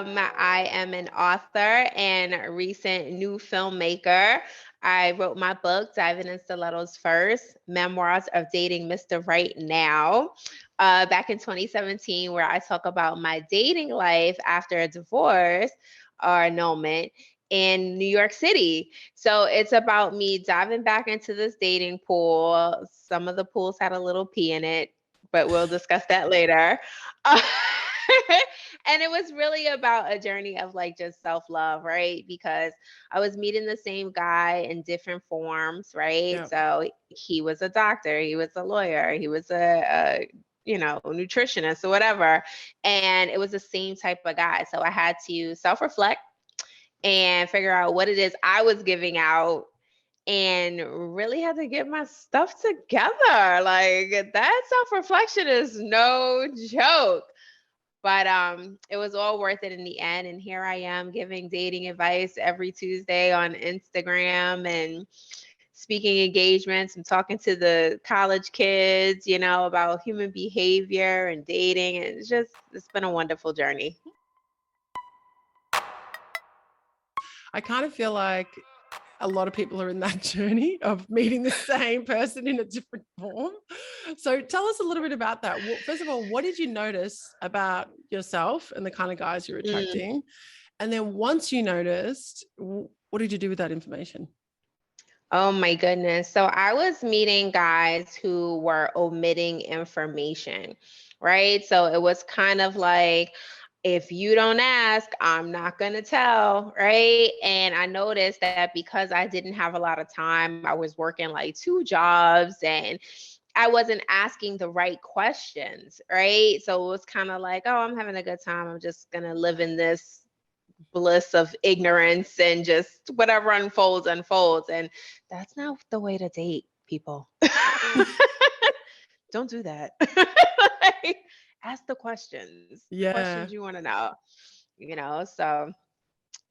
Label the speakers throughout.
Speaker 1: I am an author and recent new filmmaker. I wrote my book, Diving in Stilettos First, Memoirs of Dating Mr. Right Now, back in 2017, where I talk about my dating life after a divorce or annulment in New York City. So it's about me diving back into this dating pool. Some of the pools had a little pee in it, but we'll discuss that later. And it was really about a journey of like just self love, right? Because I was meeting the same guy in different forms, right?
Speaker 2: Yeah.
Speaker 1: So he was a doctor, he was a lawyer, he was a nutritionist or whatever. And it was the same type of guy. So I had to self reflect and figure out what it is I was giving out and really had to get my stuff together. Like that self-reflection is no joke. But it was all worth it in the end. And here I am giving dating advice every Tuesday on Instagram and speaking engagements and talking to the college kids, about human behavior and dating. And it's been a wonderful journey.
Speaker 2: I kind of feel like a lot of people are in that journey of meeting the same person in a different form. So tell us a little bit about that. Well, first of all, what did you notice about yourself and the kind of guys you're
Speaker 1: Mm.
Speaker 2: attracting? And then once you noticed, what did you do with that information?
Speaker 1: Oh my goodness. So I was meeting guys who were omitting information, right? So it was kind of like, if you don't ask, I'm not going to tell, right? And I noticed that because I didn't have a lot of time, I was working like two jobs and I wasn't asking the right questions, right? So it was kind of like, oh, I'm having a good time. I'm just going to live in this bliss of ignorance and just whatever unfolds. And that's not the way to date people. Don't do that. Like, ask the questions, the
Speaker 2: Yeah.
Speaker 1: questions you want to know. So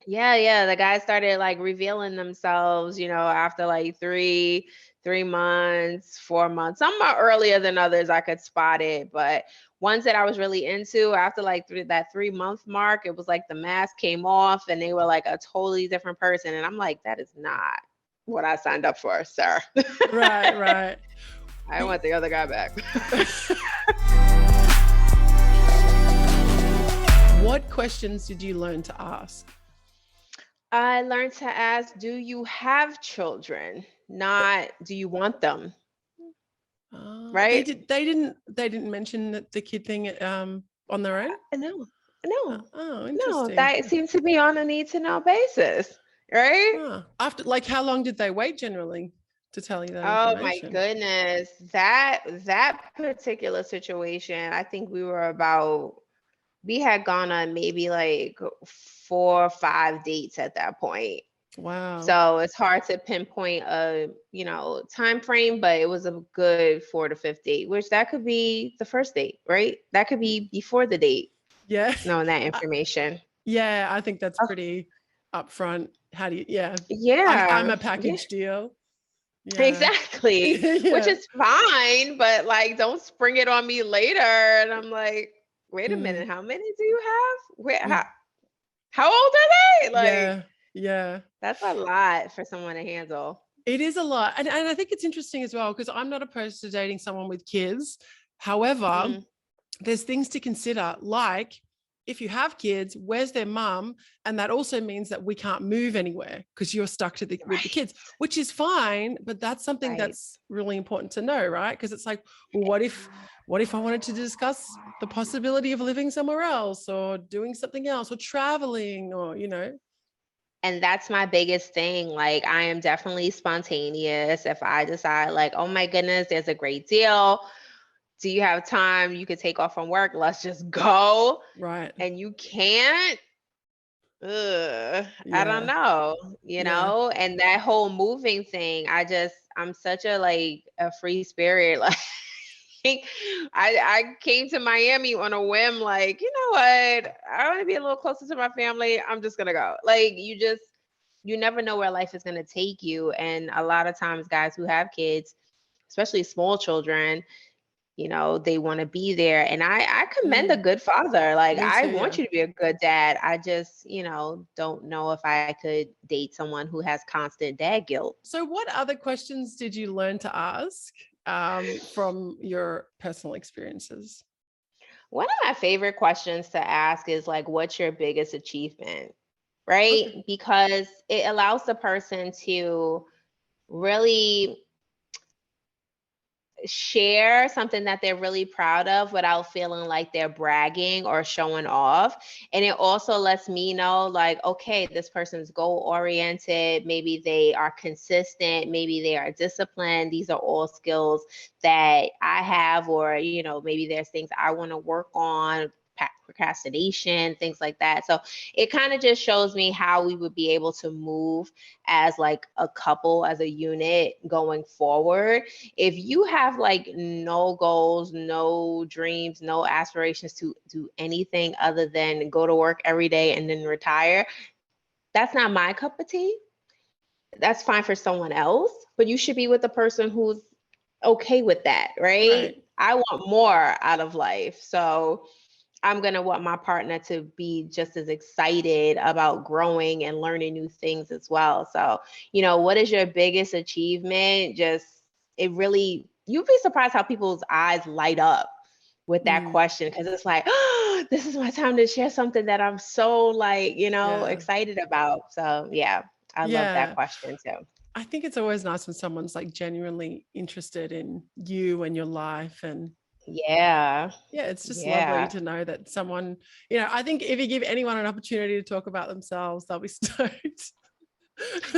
Speaker 1: yeah, the guys started like revealing themselves, after like three months, 4 months. Some are earlier than others. I could spot it, but ones that I was really into after like that 3 month mark, it was like the mask came off and they were like a totally different person. And I'm like, that is not what I signed up for, sir.
Speaker 2: Right, right.
Speaker 1: I want the other guy back.
Speaker 2: What questions did you learn to ask?
Speaker 1: I learned to ask, do you have children? Not, do you want them?
Speaker 2: They
Speaker 1: Right?
Speaker 2: didn't mention the kid thing on their own.
Speaker 1: No, no,
Speaker 2: Oh,
Speaker 1: no.
Speaker 2: interesting.
Speaker 1: That seems to be on a need to know basis, right?
Speaker 2: After, like, how long did they wait generally to tell you that
Speaker 1: Oh my
Speaker 2: information?
Speaker 1: goodness. That particular situation, I think we had gone on maybe like 4 or 5 dates at that point.
Speaker 2: Wow.
Speaker 1: So it's hard to pinpoint a, time frame, but it was a good 4th to 5th date, which that could be the first date, right? That could be before the date,
Speaker 2: Yeah.
Speaker 1: knowing that information.
Speaker 2: Yeah, I think that's
Speaker 1: Oh,
Speaker 2: pretty upfront. How do you, yeah. I'm
Speaker 1: yeah,
Speaker 2: a
Speaker 1: yeah,
Speaker 2: package deal. Yeah.
Speaker 1: exactly. Which
Speaker 2: Yeah.
Speaker 1: is fine, but like, don't spring it on me later. And I'm like, wait a
Speaker 2: Mm.
Speaker 1: minute, how many do you have? How old are they? Like,
Speaker 2: Yeah. Yeah.
Speaker 1: that's a lot for someone to handle.
Speaker 2: It is a lot. And I think it's interesting as well, because I'm not opposed to dating someone with kids. However,
Speaker 1: Mm,
Speaker 2: there's things to consider, like if you have kids, where's their mum? And that also means that we can't move anywhere because you're stuck with the kids,
Speaker 1: right,
Speaker 2: which is fine. But that's something
Speaker 1: right.
Speaker 2: that's really important to know, right? Because it's like, well, what if I wanted to discuss the possibility of living somewhere else or doing something else or traveling or,
Speaker 1: And that's my biggest thing. Like, I am definitely spontaneous. If I decide, like, oh my goodness, there's a great deal. Do you have time? You could take off from work. Let's just go.
Speaker 2: right.
Speaker 1: And you can't. I don't
Speaker 2: Yeah.
Speaker 1: know,
Speaker 2: Yeah.
Speaker 1: and that whole moving thing, I'm such a like a free spirit. Like I came to Miami on a whim, like, you know what? I want to be a little closer to my family. I'm just gonna go. Like you never know where life is gonna take you. And a lot of times guys who have kids, especially small children, they want to be there. And I commend a good father. Like,
Speaker 2: Me
Speaker 1: I
Speaker 2: too,
Speaker 1: want
Speaker 2: yeah.
Speaker 1: you to be a good dad. I just, don't know if I could date someone who has constant dad guilt.
Speaker 2: So what other questions did you learn to ask from your personal experiences?
Speaker 1: One of my favorite questions to ask is like, what's your biggest achievement? Right?
Speaker 2: Okay.
Speaker 1: Because it allows the person to really share something that they're really proud of without feeling like they're bragging or showing off. And it also lets me know, like, okay, this person's goal oriented. Maybe they are consistent. Maybe they are disciplined. These are all skills that I have, or, maybe there's things I want to work on, procrastination, things like that. So it kind of just shows me how we would be able to move as like a couple, as a unit going forward. If you have like no goals, no dreams, no aspirations to do anything other than go to work every day and then retire, that's not my cup of tea. That's fine for someone else, but you should be with the person who's okay with that, right?
Speaker 2: Right.
Speaker 1: I want more out of life. So I'm going to want my partner to be just as excited about growing and learning new things as well. So, what is your biggest achievement? You'd be surprised how people's eyes light up with that question, because it's like, oh, this is my time to share something that I'm so like,
Speaker 2: Yeah.
Speaker 1: excited about. So, yeah, I love that
Speaker 2: Yeah.
Speaker 1: question too.
Speaker 2: I think it's always nice when someone's like genuinely interested in you and your life. And
Speaker 1: Yeah.
Speaker 2: yeah, it's just lovely
Speaker 1: Yeah.
Speaker 2: to know that someone, I think if you give anyone an opportunity to talk about themselves, they'll be stoked.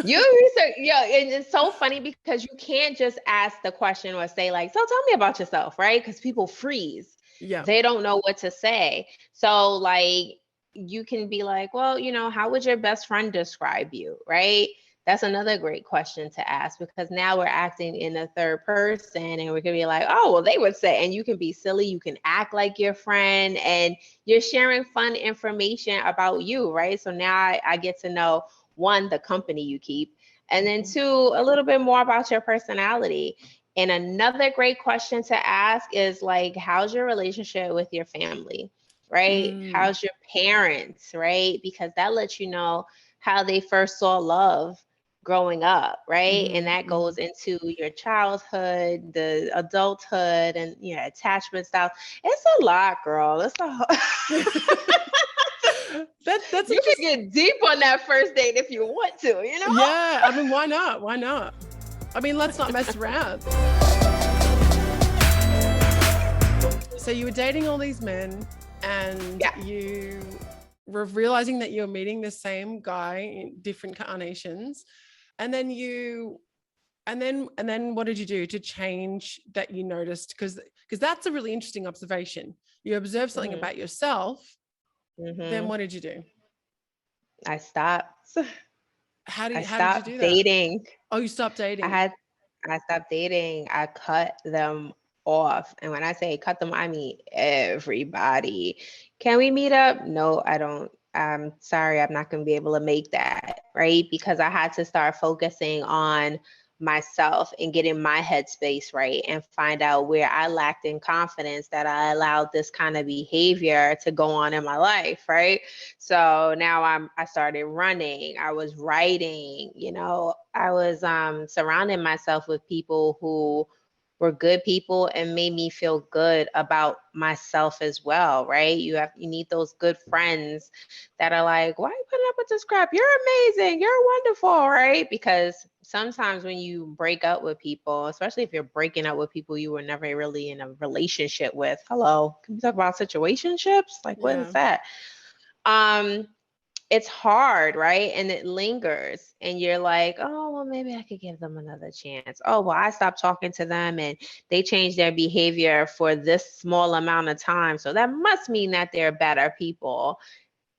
Speaker 1: You research, yeah, and it's so funny because you can't just ask the question or say like, "So tell me about yourself," right? Because people freeze.
Speaker 2: Yeah.
Speaker 1: They don't know what to say. So like, you can be like, "Well, how would your best friend describe you?" Right? That's another great question to ask, because now we're acting in the third person and we can be like, "Oh, well, they would say," and you can be silly, you can act like your friend, and you're sharing fun information about you, right? So now I get to know, one, the company you keep, and then two, a little bit more about your personality. And another great question to ask is like, how's your relationship with your family, right?
Speaker 2: Mm,
Speaker 1: How's your parents, right? Because that lets you know how they first saw love growing up, right? And that goes into your childhood, the adulthood, and attachment styles. It's a lot, girl. It's
Speaker 2: that's
Speaker 1: you can
Speaker 2: interesting.
Speaker 1: get deep on that first date if you want to.
Speaker 2: Yeah, I mean, why not? Why not? I mean, let's not mess around. So you were dating all these men, and
Speaker 1: Yeah.
Speaker 2: you were realizing that you were meeting the same guy in different carnations, and then what did you do to change that you noticed? Because that's a really interesting observation. You observed something
Speaker 1: hmm
Speaker 2: about yourself. Then
Speaker 1: hmm
Speaker 2: what did you do?
Speaker 1: I stopped. I
Speaker 2: How did you
Speaker 1: stopped
Speaker 2: do that?
Speaker 1: dating.
Speaker 2: Oh, you stopped
Speaker 1: I
Speaker 2: dating.
Speaker 1: had I stopped dating. I cut them off. And when I say cut them, I mean everybody. Can we meet up? No, I don't. I'm sorry, I'm not going to be able to make that, right? Because I had to start focusing on myself and getting my headspace right and find out where I lacked in confidence that I allowed this kind of behavior to go on in my life, right? So now I started running, I was writing, I was surrounding myself with people who were good people and made me feel good about myself as well, right? You need those good friends that are like, why are you putting up with this crap? You're amazing, you're wonderful, right? Because sometimes when you break up with people, especially if you're breaking up with people you were never really in a relationship with, hello, can we talk about situationships? Like, what is
Speaker 2: Yeah.
Speaker 1: that? um it's hard, right? And it lingers. And you're like, oh, well, maybe I could give them another chance. Oh, well, I stopped talking to them and they changed their behavior for this small amount of time. So that must mean that they're better people.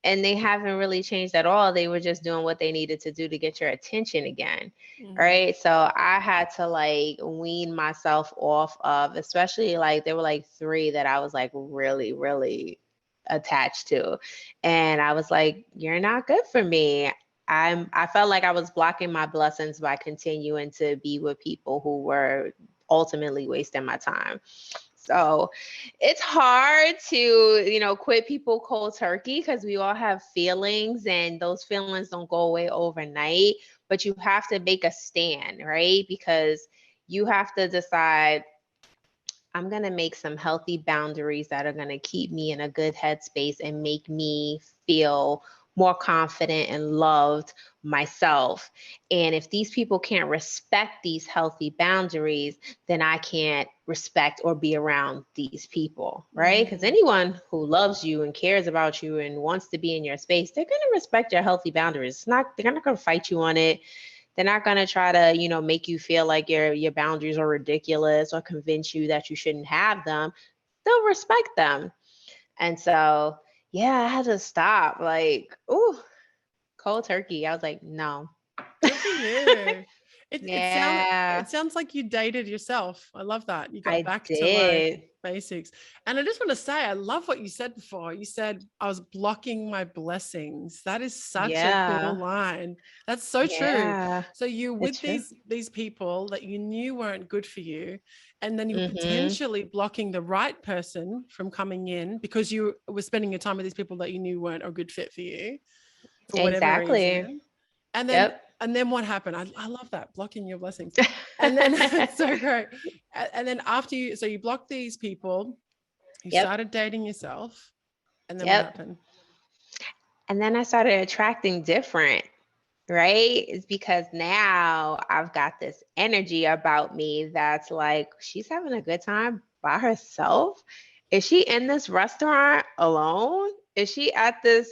Speaker 1: And they haven't really changed at all. They were just doing what they needed to do to get your attention again. Right. So I had to like wean myself off of, especially like there were like three that I was like really, really attached to. And I was like, you're not good for me. I felt like I was blocking my blessings by continuing to be with people who were ultimately wasting my time. So it's hard to, quit people cold turkey because we all have feelings and those feelings don't go away overnight, but you have to make a stand, right? Because you have to decide, I'm going to make some healthy boundaries that are going to keep me in a good headspace and make me feel more confident and loved myself. And if these people can't respect these healthy boundaries, then I can't respect or be around these people, right? Because anyone who loves you and cares about you and wants to be in your space, they're going to respect your healthy boundaries. They're not going to fight you on it. They're not going to try to, make you feel like your boundaries are ridiculous or convince you that you shouldn't have them. They'll respect them. And so, yeah, I had to stop. Like, ooh, cold turkey. I was like, no.
Speaker 2: Good for you.
Speaker 1: Yeah,
Speaker 2: It sounds like you dated yourself. I love that. You got
Speaker 1: I
Speaker 2: back to like
Speaker 1: did.
Speaker 2: basics. And I just want to say, I love what you said before. You said, I was blocking my blessings. That is such a cool
Speaker 1: Yeah,
Speaker 2: line. That's so true.
Speaker 1: yeah,
Speaker 2: So you
Speaker 1: it's
Speaker 2: with
Speaker 1: true.
Speaker 2: these people that you knew weren't good for you, and then you were
Speaker 1: Mm-hmm.
Speaker 2: potentially blocking the right person from coming in because you were spending your time with these people that you knew weren't a good fit for you for whatever
Speaker 1: Exactly.
Speaker 2: reason. And then
Speaker 1: Yep.
Speaker 2: what happened? I love that, blocking your blessings. And then it's so great. And then after you blocked these people, you
Speaker 1: Yep.
Speaker 2: started dating yourself. And then what
Speaker 1: Yep.
Speaker 2: happened?
Speaker 1: And then I started attracting different, right? It's because now I've got this energy about me that's like, she's having a good time by herself. Is she in this restaurant alone? Is she at this,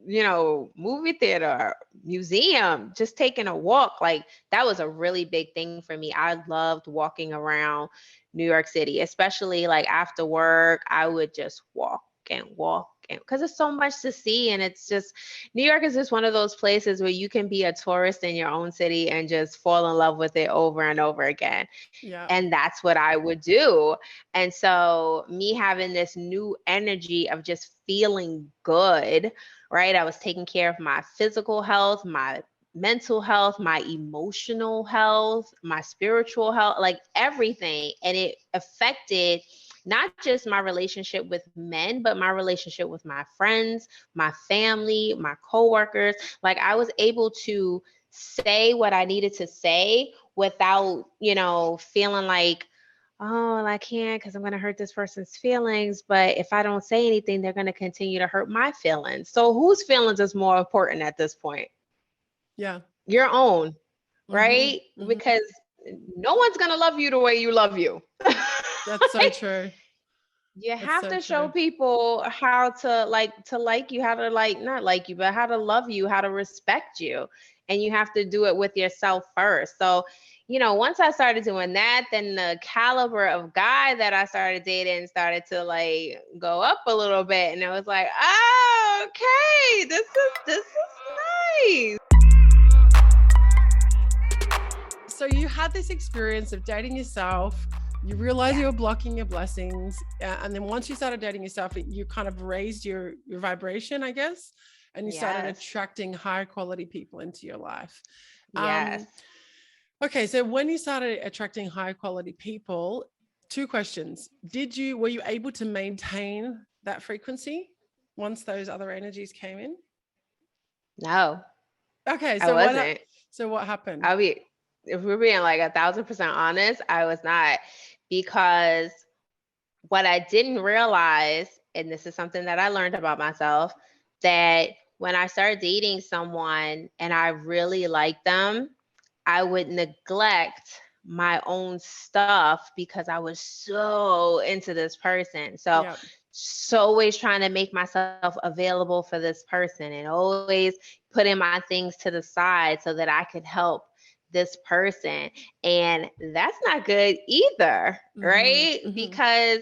Speaker 1: movie theater, museum, just taking a walk? Like, that was a really big thing for me. I loved walking around New York City, especially like after work. I would just walk because there's so much to see. And it's just, New York is just one of those places where you can be a tourist in your own city and just fall in love with it over and over again.
Speaker 2: Yeah.
Speaker 1: And that's what I would do. And so, me having this new energy of just feeling good, right? I was taking care of my physical health, my mental health, my emotional health, my spiritual health, like everything. And it affected not just my relationship with men, but my relationship with my friends, my family, my coworkers. Like, I was able to say what I needed to say without, feeling like, oh, I can't because I'm going to hurt this person's feelings. But if I don't say anything, they're going to continue to hurt my feelings. So whose feelings is more important at this point?
Speaker 2: Yeah.
Speaker 1: Your own,
Speaker 2: Mm-hmm.
Speaker 1: right?
Speaker 2: Mm-hmm.
Speaker 1: Because no one's going to love you the way you love you.
Speaker 2: That's so true.
Speaker 1: You
Speaker 2: That's
Speaker 1: have
Speaker 2: so
Speaker 1: to show
Speaker 2: true.
Speaker 1: people how to like you, how to not like you, but how to love you, how to respect you. And you have to do it with yourself first. So, once I started doing that, then the caliber of guy that I started dating started to like go up a little bit. And it was like, oh, okay, this is nice.
Speaker 2: So you had this experience of dating yourself. You realize you were blocking your blessings. And then once you started dating yourself, you kind of raised your vibration, I guess, and you started
Speaker 1: Yes.
Speaker 2: attracting higher quality people into your life.
Speaker 1: Yes.
Speaker 2: Okay, so when you started attracting high quality people, two questions. Were you able to maintain that frequency once those other energies came in?
Speaker 1: No,
Speaker 2: Okay,
Speaker 1: I
Speaker 2: so
Speaker 1: wasn't.
Speaker 2: what happened?
Speaker 1: If we're being like 1,000% honest, I was not, because what I didn't realize, and this is something that I learned about myself, that when I started dating someone and I really liked them, I would neglect my own stuff because I was so into this person. So,
Speaker 2: Yeah.
Speaker 1: always trying to make myself available for this person and always putting my things to the side so that I could help this person. And that's not good either,
Speaker 2: Mm-hmm,
Speaker 1: right?
Speaker 2: mm-hmm.
Speaker 1: Because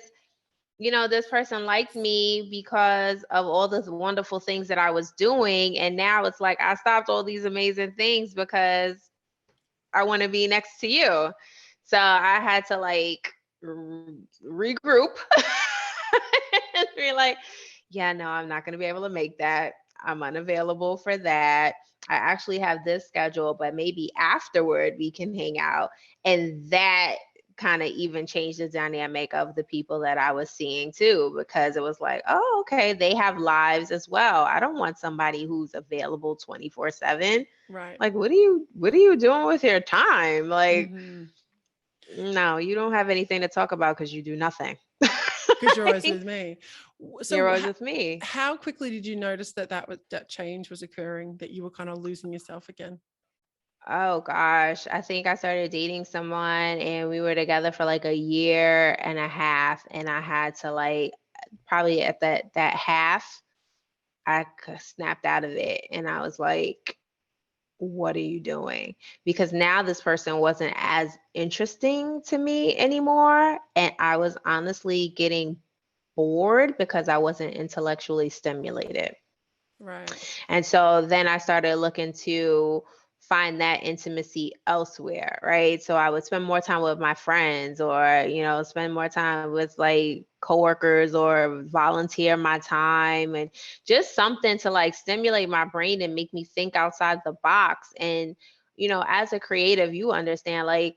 Speaker 1: this person liked me because of all the wonderful things that I was doing. And now it's like I stopped all these amazing things because I want to be next to you. So I had to like regroup and be like, yeah, no, I'm not going to be able to make that. I'm unavailable for that. I actually have this schedule, but maybe afterward we can hang out. And that kind of even changed the dynamic of the people that I was seeing too, because it was like, oh, okay, they have lives as well. I don't want somebody who's available 24/7.
Speaker 2: Right.
Speaker 1: Like, what are you doing with your time? Like,
Speaker 2: Mm-hmm.
Speaker 1: no, you don't have anything to talk about because you do nothing.
Speaker 2: Because you're always with me.
Speaker 1: You're
Speaker 2: So
Speaker 1: always with me.
Speaker 2: how quickly did you notice that change was occurring, that you were kind of losing yourself again?
Speaker 1: Oh gosh, I think I started dating someone and we were together for like a year and a half, and I had to like probably at that half snapped out of it, and I was like, what are you doing? Because now this person wasn't as interesting to me anymore, and I was honestly getting bored because I wasn't intellectually stimulated.
Speaker 2: Right.
Speaker 1: And so then I started looking to find that intimacy elsewhere, right? So I would spend more time with my friends, or, spend more time with like coworkers, or volunteer my time, and just something to like stimulate my brain and make me think outside the box. And, as a creative, you understand, like,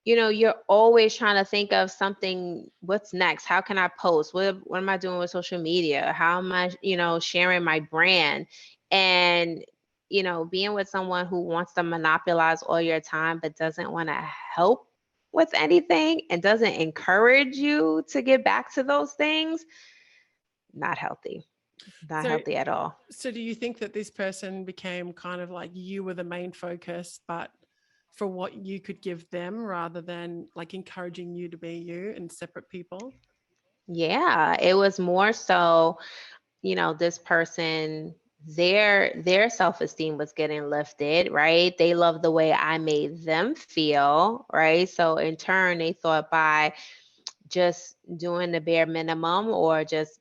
Speaker 1: you're always trying to think of something, what's next? How can I post? What am I doing with social media? How am I, sharing my brand? And, being with someone who wants to monopolize all your time but doesn't want to help with anything and doesn't encourage you to get back to those things, not healthy. Not
Speaker 2: So
Speaker 1: healthy at all.
Speaker 2: so do you think that this person became kind of like you were the main focus, but for what you could give them rather than like encouraging you to be you and separate people?
Speaker 1: Yeah, it was more so, this person, their self-esteem was getting lifted, right? They loved the way I made them feel, right? So in turn, they thought by just doing the bare minimum, or just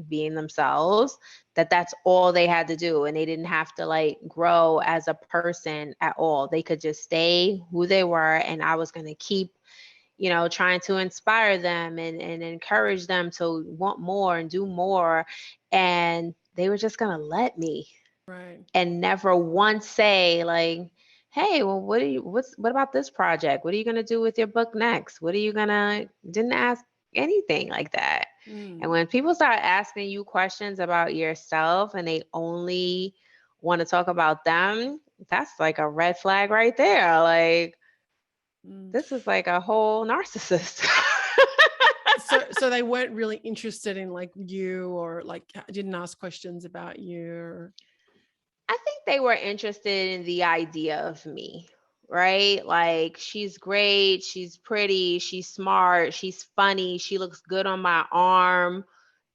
Speaker 1: being themselves, that that's all they had to do, and they didn't have to like grow as a person at all. They could just stay who they were, and I was going to keep, trying to inspire them and encourage them to want more and do more. And they were just going to let me,
Speaker 2: Right.
Speaker 1: and never once say like, hey, well, what about this project? What are you going to do with your book next? What are you going to, didn't ask anything like that. And
Speaker 2: Mm.
Speaker 1: when people start asking you questions about yourself and they only want to talk about them, that's like a red flag right there. Like,
Speaker 2: Mm.
Speaker 1: this is like a whole narcissist.
Speaker 2: So they weren't really interested in like you, or like didn't ask questions about you.
Speaker 1: I think they were interested in the idea of me, right? Like, she's great, she's pretty, she's smart, she's funny, she looks good on my arm.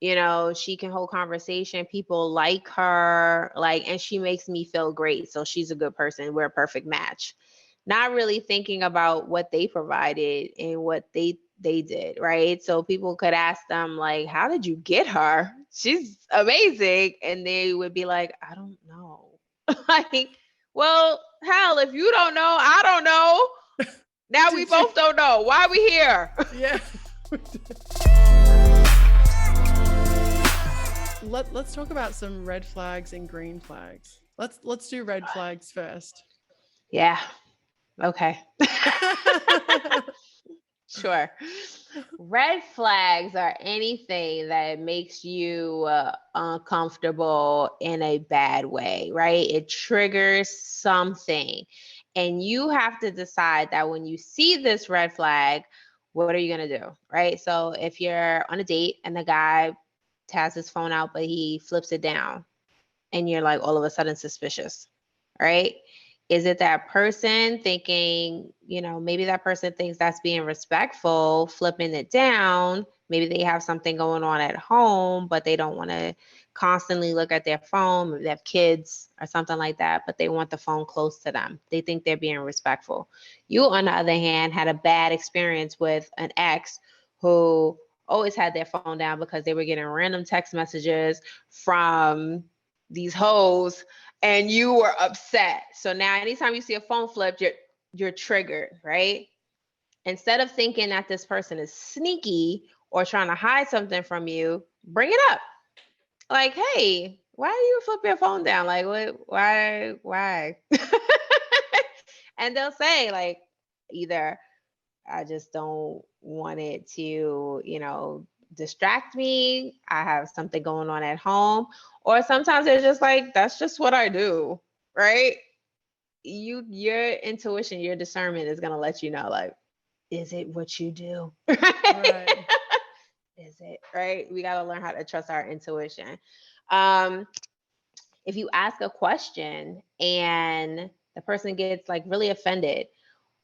Speaker 1: She can hold conversation. People like her, like, and she makes me feel great. So she's a good person. We're a perfect match. Not really thinking about what they provided and what they did, right? So people could ask them like, how did you get her? She's amazing. And they would be like, I don't know. Like, well, hell, if you don't know, I don't know. Now we
Speaker 2: Did you?
Speaker 1: both don't know. Why are we here?
Speaker 2: Yeah. Let's talk about some red flags and green flags. Let's do red flags first.
Speaker 1: Yeah. Okay. Sure. Red flags are anything that makes you uncomfortable in a bad way, right? It triggers something. And you have to decide that when you see this red flag, what are you going to do, right? So if you're on a date and the guy has his phone out, but he flips it down, and you're like all of a sudden suspicious, right? Is it that person thinking, maybe that person thinks that's being respectful, flipping it down? Maybe they have something going on at home, but they don't want to constantly look at their phone. Maybe they have kids or something like that, but they want the phone close to them. They think they're being respectful. You, on the other hand, had a bad experience with an ex who always had their phone down because they were getting random text messages from these hoes, and you were upset. So now anytime you see a phone flipped, you're triggered, right? Instead of thinking that this person is sneaky or trying to hide something from you, bring it up. Like, hey, why do you flip your phone down? Like, what, why? And they'll say like, either I just don't want it to, distract me. I have something going on at home. Or sometimes it's just like, that's just what I do, right? Your intuition, your discernment is gonna let you know, like, is it what you do?
Speaker 2: Right.
Speaker 1: Is it right? We gotta learn how to trust our intuition. Um, if you ask a question and the person gets like really offended,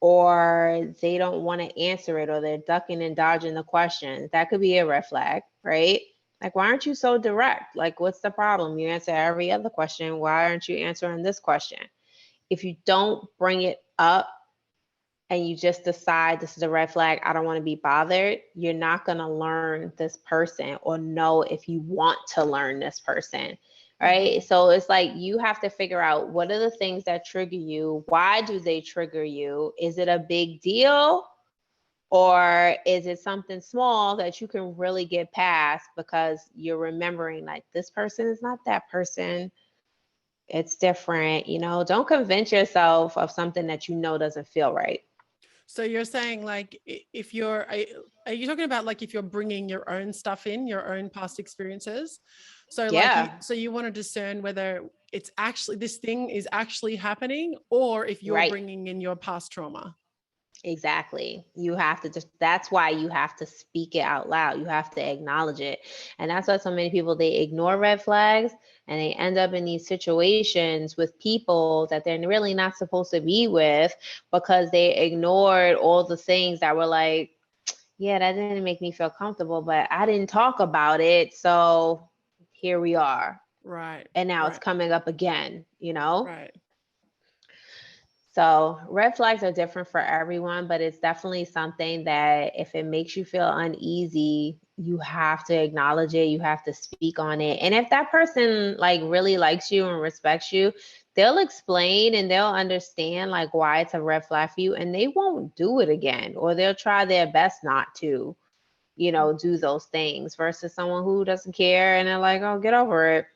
Speaker 1: or they don't want to answer it, or they're ducking and dodging the questions, that could be a red flag, right? Like, why aren't you so direct? Like, what's the problem? You answer every other question. Why aren't you answering this question? If you don't bring it up and you just decide this is a red flag, I don't want to be bothered, you're not going to learn this person or know if you want to learn this person. Right. So it's like you have to figure out, what are the things that trigger you? Why do they trigger you? Is it a big deal? Or is it something small that you can really get past because you're remembering, like, this person is not that person. It's different. Don't convince yourself of something that doesn't feel right.
Speaker 2: So you're saying, like, if are you talking about, like, if you're bringing your own stuff in, your own past experiences? So like,
Speaker 1: Yeah.
Speaker 2: so you want to discern whether it's actually, this thing is actually happening, or if you're
Speaker 1: Right.
Speaker 2: bringing in your past trauma.
Speaker 1: Exactly. You have to that's why you have to speak it out loud. You have to acknowledge it. And that's why so many people, they ignore red flags and they end up in these situations with people that they're really not supposed to be with, because they ignored all the things that were like, yeah, that didn't make me feel comfortable, but I didn't talk about it. So here we are.
Speaker 2: Right.
Speaker 1: And now it's coming up again,
Speaker 2: Right.
Speaker 1: So red flags are different for everyone, but it's definitely something that if it makes you feel uneasy, you have to acknowledge it. You have to speak on it. And if that person like really likes you and respects you, they'll explain and they'll understand like why it's a red flag for you, and they won't do it again, or they'll try their best not to, do those things, versus someone who doesn't care and they're like, oh, get over it.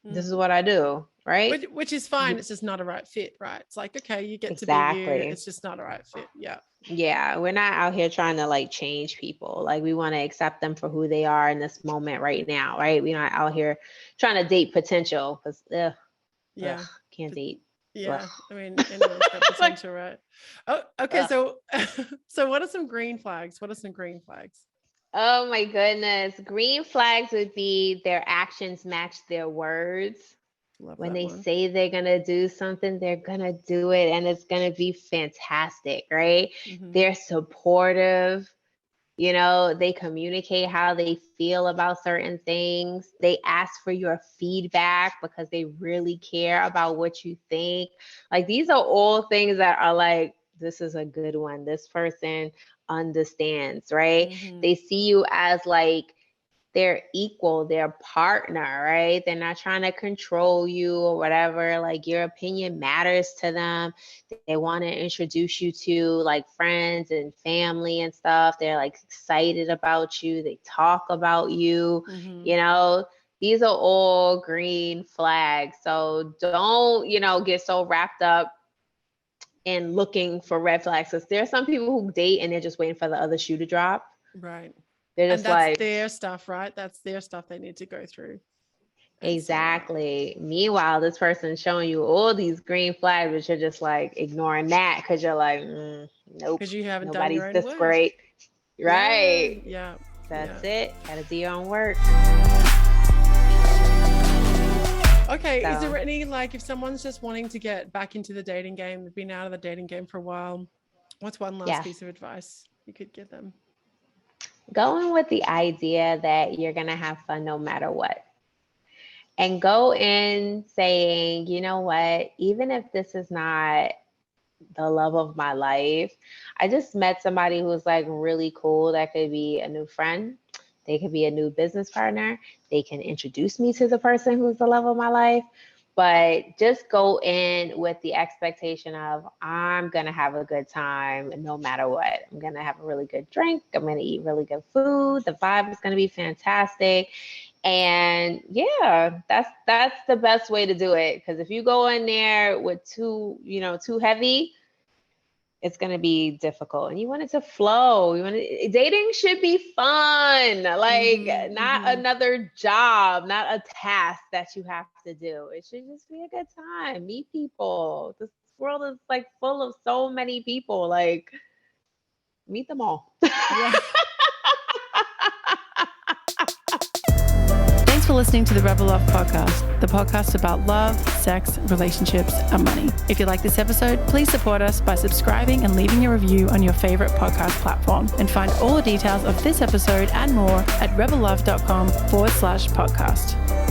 Speaker 1: This is what I do. Right.
Speaker 2: Which is fine. It's just not a right fit, right? It's like, okay, you get to be you.
Speaker 1: Exactly.
Speaker 2: It's just not a right fit. Yeah.
Speaker 1: Yeah, we're not out here trying to like change people. Like, we want to accept them for who they are in this moment right now, right? We're not out here trying to date potential, because
Speaker 2: Yeah.
Speaker 1: can't date.
Speaker 2: Yeah.
Speaker 1: Ugh.
Speaker 2: I mean, anyone's got potential, right? Oh, okay.
Speaker 1: Ugh.
Speaker 2: So, so what are some green flags? What are some green flags?
Speaker 1: Oh my goodness. Green flags would be their actions match their words.
Speaker 2: Love
Speaker 1: When
Speaker 2: that
Speaker 1: they
Speaker 2: one.
Speaker 1: say they're going to do something, they're going to do it, and it's going to be fantastic, right? They're supportive. They communicate how they feel about certain things. They ask for your feedback because they really care about what you think. Like, these are all things that are like, this is a good one. This person understands, right? They see you as like their equal, their partner, right? They're not trying to control you or whatever. Like, your opinion matters to them. They want to introduce you to like friends and family and stuff. They're like excited about you. They talk about you, These are all green flags. So don't, get so wrapped up in looking for red flags. Because there are some people who date and they're just waiting for the other shoe to drop.
Speaker 2: Right.
Speaker 1: They're
Speaker 2: And
Speaker 1: just
Speaker 2: that's
Speaker 1: like,
Speaker 2: their stuff, right? That's their stuff they need to go through.
Speaker 1: exactly. Meanwhile, this person's showing you all these green flags, but you're just like ignoring that because you're like, nope,
Speaker 2: because you haven't done
Speaker 1: nobody's
Speaker 2: your own
Speaker 1: this
Speaker 2: work.
Speaker 1: great. Right.
Speaker 2: Yeah.
Speaker 1: That's it. Gotta do your own work.
Speaker 2: Okay.
Speaker 1: So,
Speaker 2: Is there any, like, if someone's just wanting to get back into the dating game, they've been out of the dating game for a while, what's one last piece of advice you could give them?
Speaker 1: going with the idea that you're gonna have fun no matter what. And go in saying, you know what, even if this is not the love of my life, I just met somebody who's like really cool that could be a new friend. They could be a new business partner. They can introduce me to the person who's the love of my life. But just go in with the expectation of, I'm going to have a good time no matter what. I'm going to have a really good drink. I'm going to eat really good food. The vibe is going to be fantastic. And yeah, that's the best way to do it. Because if you go in there with too heavy, it's going to be difficult, and you want it to flow. Dating should be fun, like not another job, not a task that you have to do. It should just be a good time. Meet people. This world is like full of so many people. Like, meet them all.
Speaker 2: Yeah. Thanks for listening to the Rebel Love Podcast, the podcast about love, sex, relationships, and money. If you like this episode, please support us by subscribing and leaving a review on your favorite podcast platform. And find all the details of this episode and more at rebellove.com/podcast.